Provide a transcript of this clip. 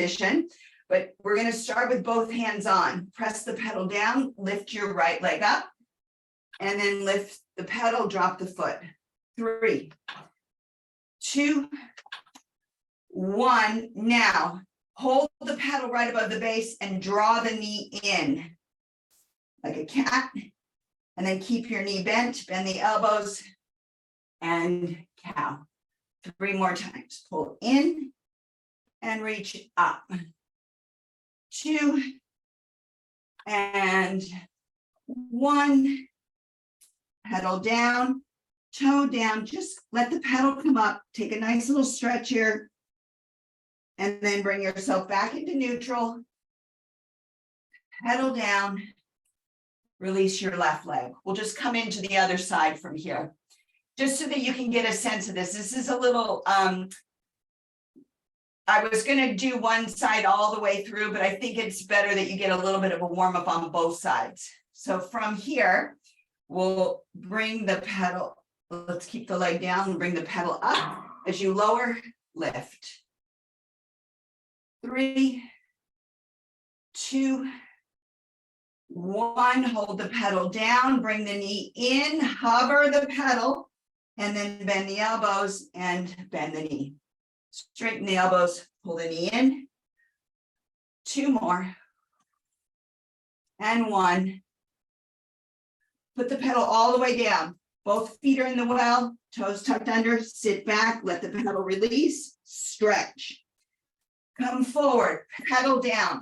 position, but we're going to start with both hands on. Press the pedal down, lift your right leg up, and then lift the pedal, drop the foot. 3, 2, 1. Now, hold the pedal right above the base and draw the knee in like a cat. And then keep your knee bent, bend the elbows, and cow. 3 more times. Pull in and reach up. 2 and 1. Pedal down, toe down. Just let the pedal come up. Take a nice little stretch here. And then bring yourself back into neutral. Pedal down. Release your left leg. We'll just come into the other side from here, just so that you can get a sense of this. This is a little, I was going to do one side all the way through, but I think it's better that you get a little bit of a warm up on both sides. So from here, we'll bring the pedal. Let's keep the leg down and bring the pedal up. As you lower, lift. 3, 2, 1, hold the pedal down, bring the knee in, hover the pedal, and then bend the elbows and bend the knee. Straighten the elbows, pull the knee in. 2 more. And 1. Put the pedal all the way down. Both feet are in the well, toes tucked under, sit back, let the pedal release, stretch. Come forward, pedal down.